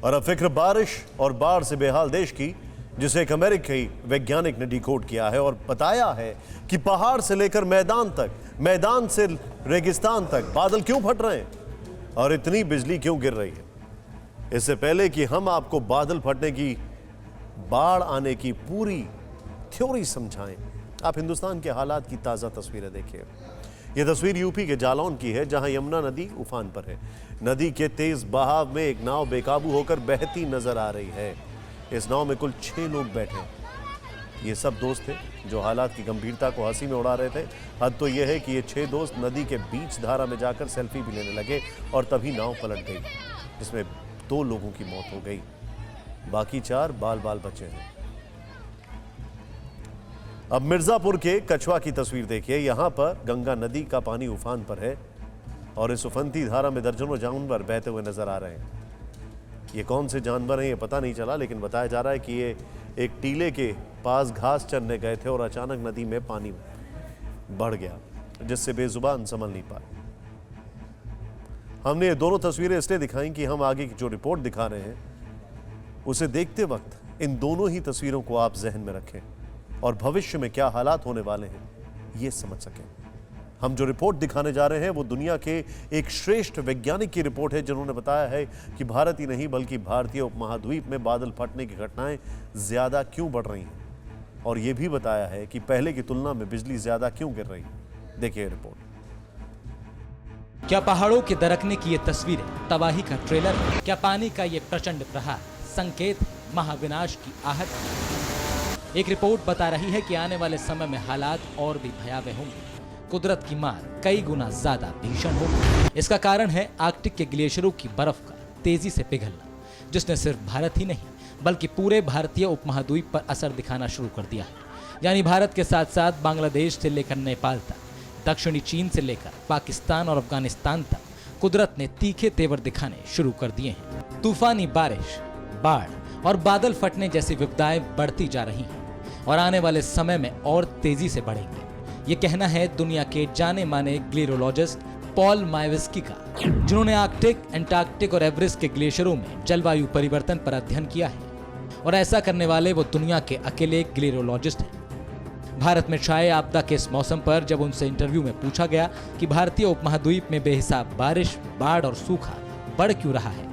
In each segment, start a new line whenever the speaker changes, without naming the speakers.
और अब फिक्र बारिश और बाढ़ से बेहाल देश की, जिसे एक अमेरिकी वैज्ञानिक ने डिकोड किया है और बताया है कि पहाड़ से लेकर मैदान तक, मैदान से रेगिस्तान तक बादल क्यों फट रहे हैं और इतनी बिजली क्यों गिर रही है। इससे पहले कि हम आपको बादल फटने की, बाढ़ आने की पूरी थ्योरी समझाएं, आप हिंदुस्तान के हालात की ताज़ा तस्वीरें देखिए। यह तस्वीर यूपी के जालौन की है, जहां यमुना नदी उफान पर है। नदी के तेज बहाव में एक नाव बेकाबू होकर बहती नजर आ रही है। इस नाव में कुल 6 लोग बैठे हैं। ये सब दोस्त थे जो हालात की गंभीरता को हंसी में उड़ा रहे थे। हद तो यह है कि ये 6 दोस्त नदी के बीच धारा में जाकर सेल्फी भी लेने लगे और तभी नाव पलट गई, जिसमें 2 लोगों की मौत हो गई, बाकी 4 बाल बाल बचे हैं। अब मिर्जापुर के कछवा की तस्वीर देखिए। यहां पर गंगा नदी का पानी उफान पर है और इस उफनती धारा में दर्जनों जानवर बहते हुए नजर आ रहे हैं। ये कौन से जानवर हैं ये पता नहीं चला, लेकिन बताया जा रहा है कि ये एक टीले के पास घास चरने गए थे और अचानक नदी में पानी बढ़ गया, जिससे बेजुबान संभल नहीं पाए। हमने ये दोनों तस्वीरें इसलिए दिखाई कि हम आगे की जो रिपोर्ट दिखा रहे हैं उसे देखते वक्त इन दोनों ही तस्वीरों को आप जहन में रखें और भविष्य में क्या हालात होने वाले हैं ये समझ सकें। हम जो रिपोर्ट दिखाने जा रहे हैं वो दुनिया के एक श्रेष्ठ वैज्ञानिक की रिपोर्ट है, जिन्होंने बताया है कि भारत ही नहीं बल्कि भारतीय उपमहाद्वीप में बादल फटने की घटनाएं ज्यादा क्यों बढ़ रही हैं और ये भी बताया है कि पहले की तुलना में बिजली ज्यादा क्यों गिर रही है। देखिए रिपोर्ट।
क्या पहाड़ों के दरकने की ये तस्वीरें तबाही का ट्रेलर है? क्या पानी का ये प्रचंड प्रहार संकेत महाविनाश की आहट? एक रिपोर्ट बता रही है कि आने वाले समय में हालात और भी भयावह होंगे। कुदरत की मार कई गुना ज्यादा भीषण होगी। इसका कारण है आर्कटिक के ग्लेशियरों की बर्फ का तेजी से पिघलना, जिसने सिर्फ भारत ही नहीं बल्कि पूरे भारतीय उपमहाद्वीप पर असर दिखाना शुरू कर दिया है। यानी भारत के साथ साथ बांग्लादेश से लेकर नेपाल तक, दक्षिणी चीन से लेकर पाकिस्तान और अफगानिस्तान तक कुदरत ने तीखे तेवर दिखाने शुरू कर दिए हैं। तूफानी बारिश, बाढ़ और बादल फटने जैसी विपदाएं बढ़ती जा रही हैं और आने वाले समय में और तेजी से बढ़ेंगे। ये कहना है दुनिया के जाने माने ग्लेरोलॉजिस्ट पॉल मायवेस्की का, जिन्होंने आर्कटिक, एंटार्कटिक और एवरेस्ट के ग्लेशियरों में जलवायु परिवर्तन पर अध्ययन किया है और ऐसा करने वाले वो दुनिया के अकेले ग्लेरोलॉजिस्ट हैं। भारत में छाए आपदा के इस मौसम पर जब उनसे इंटरव्यू में पूछा गया कि भारतीय उपमहाद्वीप में बेहिसाब बारिश, बाढ़ और सूखा बढ़ क्यों रहा है,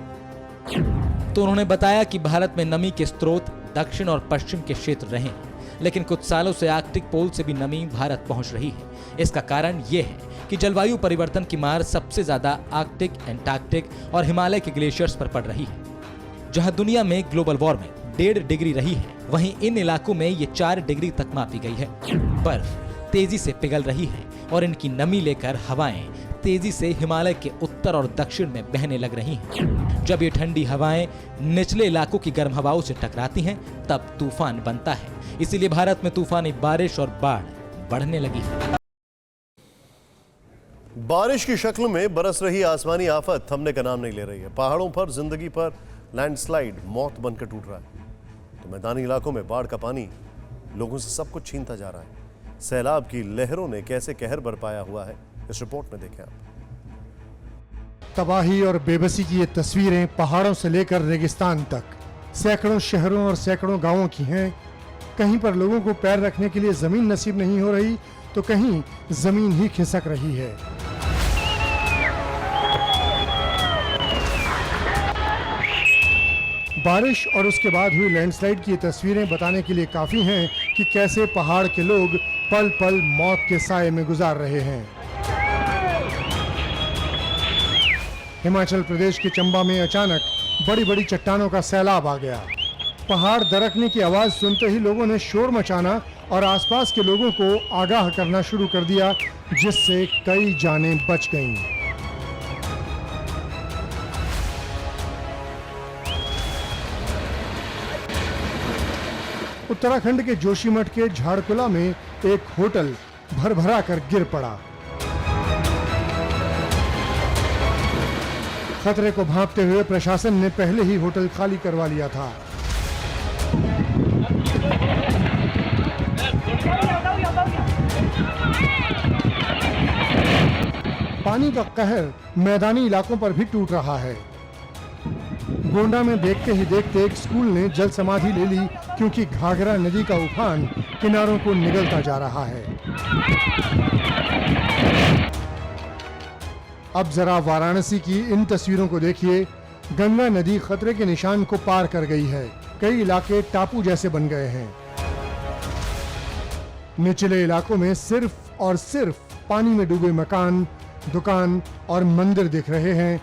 तो उन्होंने बताया कि भारत में नमी के स्रोत दक्षिण और पश्चिम के क्षेत्र रहे हैं, लेकिन कुछ सालों से आर्कटिक पोल से भी नमी भारत पहुंच रही है। इसका कारण यह है कि जलवायु परिवर्तन की मार सबसे ज्यादा आर्कटिक, एंटार्कटिक और हिमालय के ग्लेशियर्स पर पड़ रही है। जहां दुनिया में ग्लोबल वार्मिंग 1.5 डिग्री रही है, वहीं इन इलाकों में ये 4 डिग्री तक मापी गई है। बर्फ तेजी से पिघल रही है और इनकी नमी लेकर हवाएं तेजी से हिमालय के उत्तर और दक्षिण में बहने लग रही हैं। जब ये ठंडी हवाएं निचले इलाकों की गर्म हवाओं से टकराती हैं, तब तूफान बनता है। इसीलिए भारत में तूफानी बारिश और बाढ़ बढ़ने लगी है।
बारिश की शक्ल में बरस रही आसमानी आफत थमने का नाम नहीं ले रही है। पहाड़ों पर जिंदगी पर लैंडस्लाइड मौत बनकर टूट रहा है, तो मैदानी इलाकों में बाढ़ का पानी लोगों से सब कुछ छीनता जा रहा है। सैलाब की लहरों ने कैसे कहर बरपाया हुआ है, इस रिपोर्ट में देखें आप।
तबाही और बेबसी की ये तस्वीरें पहाड़ों से लेकर रेगिस्तान तक सैकड़ों शहरों और सैकड़ों गांवों की हैं। कहीं पर लोगों को पैर रखने के लिए जमीन नसीब नहीं हो रही, तो कहीं जमीन ही खिसक रही है। बारिश और उसके बाद हुई लैंडस्लाइड की ये तस्वीरें बताने के लिए काफी हैं कि कैसे पहाड़ के लोग पल पल मौत के साए में गुजार रहे हैं। हिमाचल प्रदेश के चंबा में अचानक बड़ी बड़ी चट्टानों का सैलाब आ गया। पहाड़ दरकने की आवाज सुनते ही लोगों ने शोर मचाना और आसपास के लोगों को आगाह करना शुरू कर दिया, जिससे कई जानें बच गईं। उत्तराखंड के जोशीमठ के झाड़कुला में एक होटल भरभरा कर गिर पड़ा। खतरे को भांपते हुए प्रशासन ने पहले ही होटल खाली करवा लिया था। पानी का कहर मैदानी इलाकों पर भी टूट रहा है। गोंडा में देखते ही देखते एक स्कूल ने जल समाधि ले ली क्योंकि घाघरा नदी का उफान किनारों को निगलता जा रहा है। अब जरा वाराणसी की इन तस्वीरों को देखिए। गंगा नदी खतरे के निशान को पार कर गई है। कई इलाके टापू जैसे बन गए हैं। निचले इलाकों में सिर्फ और सिर्फ पानी में डूबे मकान, दुकान और मंदिर दिख रहे हैं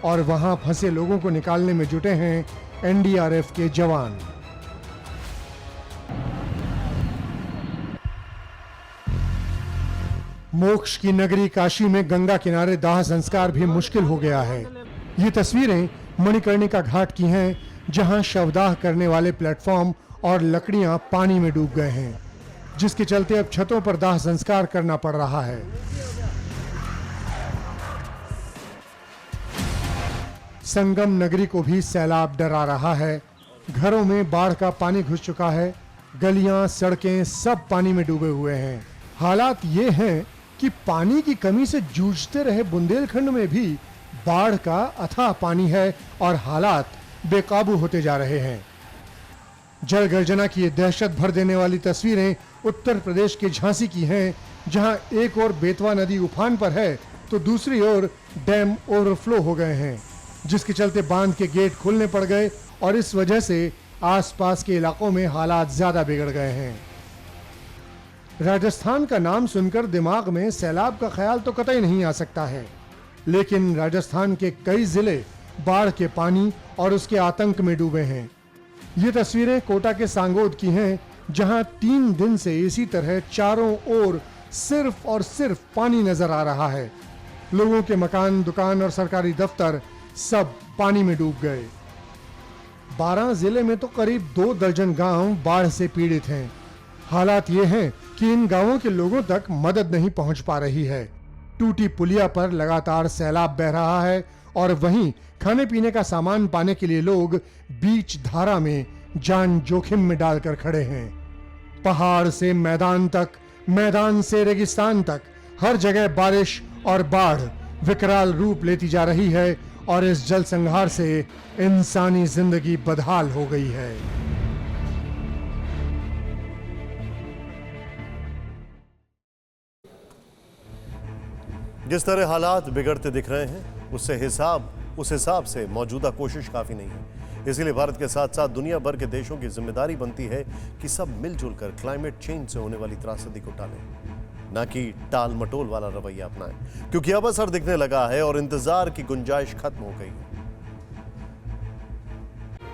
और वहां फंसे लोगों को निकालने में जुटे हैं एनडीआरएफ के जवान। मोक्ष की नगरी काशी में गंगा किनारे दाह संस्कार भी मुश्किल हो गया है। ये तस्वीरें मणिकर्णिका घाट की हैं, जहां शवदाह करने वाले प्लेटफॉर्म और लकड़ियां पानी में डूब गए हैं, जिसके चलते अब छतों पर दाह संस्कार करना पड़ रहा है। संगम नगरी को भी सैलाब डरा रहा है। घरों में बाढ़ का पानी घुस चुका है। गलियां, सड़कें सब पानी में डूबे हुए हैं। हालात ये हैं कि पानी की कमी से जूझते रहे बुंदेलखंड में भी बाढ़ का अथाह पानी है और हालात बेकाबू होते जा रहे हैं। जल गर्जना की ये दहशत भर देने वाली तस्वीरें उत्तर प्रदेश के झांसी की हैं, जहां एक ओर बेतवा नदी उफान पर है तो दूसरी ओर डैम ओवरफ्लो हो गए हैं, जिसके चलते बांध के गेट खोलने पड़ गए और इस वजह से आसपास के इलाकों में हालात ज्यादा बिगड़ गए हैं। राजस्थान का नाम सुनकर दिमाग में सैलाब का ख्याल तो कतई नहीं आ सकता है, लेकिन राजस्थान के कई जिले बाढ़ के पानी और उसके आतंक में डूबे हैं। ये तस्वीरें कोटा के सांगोद की हैं, जहां 3 दिन से इसी तरह चारों ओर सिर्फ और सिर्फ पानी नजर आ रहा है। लोगों के मकान, दुकान और सरकारी दफ्तर सब पानी में डूब गए। 12 जिले में तो करीब 2 दर्जन गांव बाढ़ से पीड़ित हैं। हालात ये हैं कि इन गांवों के लोगों तक मदद नहीं पहुंच पा रही है। टूटी पुलिया पर लगातार सैलाब बह रहा है और वहीं खाने पीने का सामान पाने के लिए लोग बीच धारा में जान जोखिम में डालकर खड़े हैं। पहाड़ से मैदान तक, मैदान से रेगिस्तान तक, हर जगह बारिश और बाढ़ विकराल रूप लेती जा रही है और इस जल संहार से इंसानी जिंदगी बदहाल हो गई है।
जिस तरह हालात बिगड़ते दिख रहे हैं उस हिसाब से मौजूदा कोशिश काफी नहीं है। इसीलिए भारत के साथ साथ दुनिया भर के देशों की जिम्मेदारी बनती है कि सब मिलजुल कर क्लाइमेट चेंज से होने वाली त्रासदी को टालें, ना कि टाल मटोल वाला रवैया अपनाएं, क्योंकि अब असर दिखने लगा है और इंतजार की गुंजाइश खत्म हो गई है।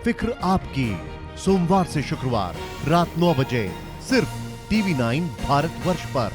फिक्र आपकी, सोमवार से शुक्रवार रात 9 बजे सिर्फ TV9 भारतवर्ष पर।